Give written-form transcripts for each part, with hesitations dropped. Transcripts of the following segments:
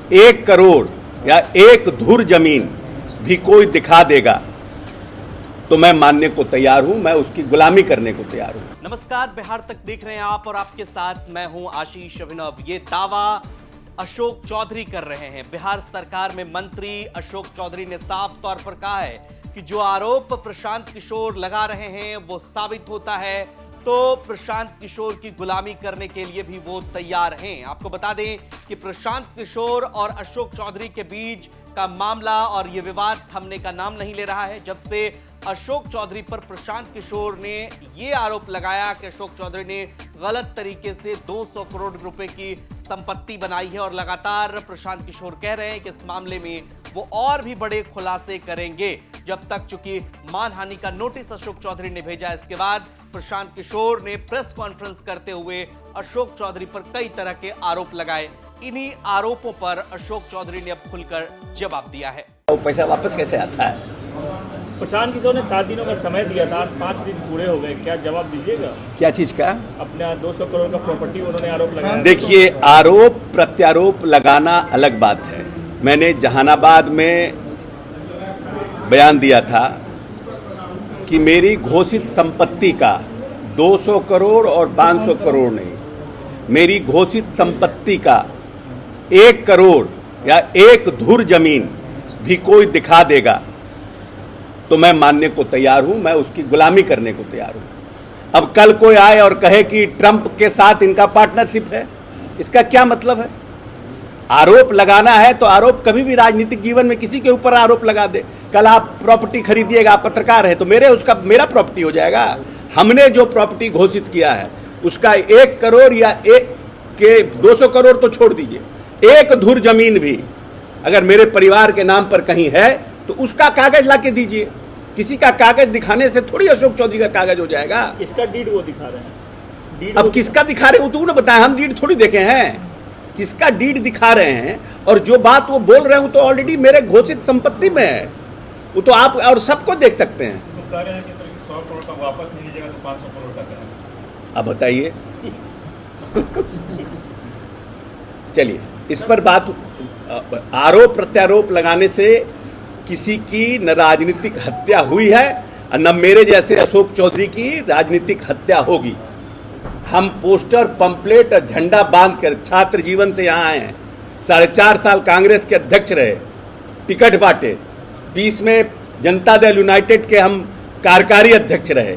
1 करोड़ या 1 धुर जमीन भी कोई दिखा देगा तो मैं मानने को तैयार हूं, मैं उसकी गुलामी करने को तैयार हूं। नमस्कार, बिहार तक देख रहे हैं आप और आपके साथ मैं हूं आशीष अभिनव। ये दावा अशोक चौधरी कर रहे हैं। बिहार सरकार में मंत्री अशोक चौधरी ने साफ तौर पर कहा है कि जो आरोप प्रशांत किशोर लगा रहे हैं वो साबित होता है तो प्रशांत किशोर की गुलामी करने के लिए भी वो तैयार हैं। आपको बता दें कि प्रशांत किशोर और अशोक चौधरी के बीच का मामला और ये विवाद थमने का नाम नहीं ले रहा है। जब से अशोक चौधरी पर प्रशांत किशोर ने ये आरोप लगाया कि अशोक चौधरी ने गलत तरीके से 200 करोड़ रुपए की संपत्ति बनाई है और लगातार प्रशांत किशोर कह रहे हैं कि इस मामले में वो और भी बड़े खुलासे करेंगे। जब तक चूंकि मानहानि का नोटिस अशोक चौधरी ने भेजा, इसके बाद प्रशांत किशोर ने प्रेस कॉन्फ्रेंस करते हुए अशोक चौधरी पर कई तरह के आरोप लगाए। इन्हीं आरोपों पर अशोक चौधरी ने अब खुलकर जवाब दिया है। वो पैसा वापस कैसे आता है? प्रशांत किशोर ने 7 दिनों का समय दिया था, 5 दिन पूरे हो गए, क्या जवाब दीजिएगा? क्या चीज का? अपना 200 करोड़ का प्रॉपर्टी उन्होंने आरोप लगाया। देखिए, आरोप प्रत्यारोप लगाना अलग बात है। मैंने जहानाबाद में बयान दिया था कि मेरी घोषित संपत्ति का 200 करोड़ और 500 करोड़ नहीं, मेरी घोषित संपत्ति का 1 करोड़ या 1 धुर जमीन भी कोई दिखा देगा तो मैं मानने को तैयार हूं, मैं उसकी गुलामी करने को तैयार हूं। अब कल कोई आए और कहे कि ट्रंप के साथ इनका पार्टनरशिप है, इसका क्या मतलब है? आरोप लगाना है तो आरोप कभी भी राजनीतिक जीवन में किसी के ऊपर आरोप लगा दे। कल आप प्रॉपर्टी खरीदिएगा, आप पत्रकार है तो मेरा प्रॉपर्टी हो जाएगा। हमने जो प्रॉपर्टी घोषित किया है उसका 1 करोड़ या 200 करोड़ तो छोड़ दीजिए, 1 धुर जमीन भी अगर मेरे परिवार के नाम पर कहीं है तो उसका कागज ला के दीजिए। किसी का कागज दिखाने से थोड़ी अशोक चौधरी का कागज हो जाएगा। इसका डीड वो दिखा रहे हैं। अब किसका दिखा रहे हो तू ने बताया, हम डीड थोड़ी देखे हैं। किसका डीड दिखा रहे हैं और जो बात वो बोल रहे हो तो ऑलरेडी मेरे घोषित संपत्ति में है, वो तो आप और सबको देख सकते हैं। तो कह रहे हैं कि 100 करोड़ का वापस नहीं लीजिएगा तो 500 करोड़ का करेंगे। अब बताइए। चलिए, इस पर बात, आरोप प्रत्यारोप लगाने से किसी की न राजनीतिक हत्या हुई है और न मेरे जैसे अशोक चौधरी की राजनीतिक हत्या होगी। हम पोस्टर, पंपलेट और झंडा बांधकर छात्र जीवन से यहाँ आए हैं। 4.5 साल कांग्रेस के अध्यक्ष रहे, टिकट बांटे, 20 में जनता दल यूनाइटेड के हम कार्यकारी अध्यक्ष रहे।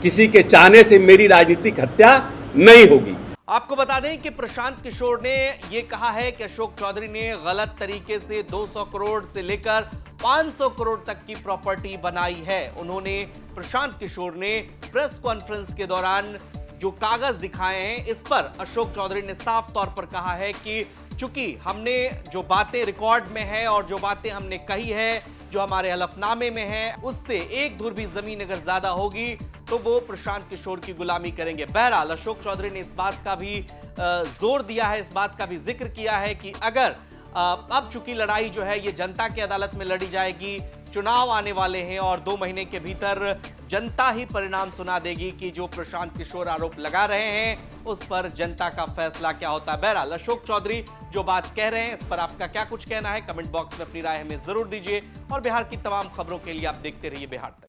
किसी के चाहने से मेरी राजनीतिक हत्या नहीं होगी। आपको बता दें कि प्रशांत किशोर ने यह कहा है कि अशोक चौधरी ने गलत तरीके से 200 करोड़ से लेकर 500 करोड़ तक की प्रॉपर्टी बनाई है। उन्होंने, प्रशांत किशोर ने प्रेस कॉन्फ्रेंस के दौरान जो कागज दिखाए हैं इस पर अशोक चौधरी ने साफ तौर पर कहा है कि चूंकि हमने जो बातें रिकॉर्ड में है और जो बातें हमने कही है, जो हमारे हलफनामे में है, उससे 1 धुर भी जमीन अगर ज्यादा होगी तो वो प्रशांत किशोर की गुलामी करेंगे। बहरहाल अशोक चौधरी ने इस बात का भी जोर दिया है, इस बात का भी जिक्र किया है कि अगर अब चूंकि लड़ाई जो है ये जनता की अदालत में लड़ी जाएगी, चुनाव आने वाले हैं और 2 महीने के भीतर जनता ही परिणाम सुना देगी कि जो प्रशांत किशोर आरोप लगा रहे हैं उस पर जनता का फैसला क्या होता है। बहरहाल अशोक चौधरी जो बात कह रहे हैं इस पर आपका क्या कुछ कहना है, कमेंट बॉक्स में अपनी राय हमें जरूर दीजिए और बिहार की तमाम खबरों के लिए आप देखते रहिए बिहार तक।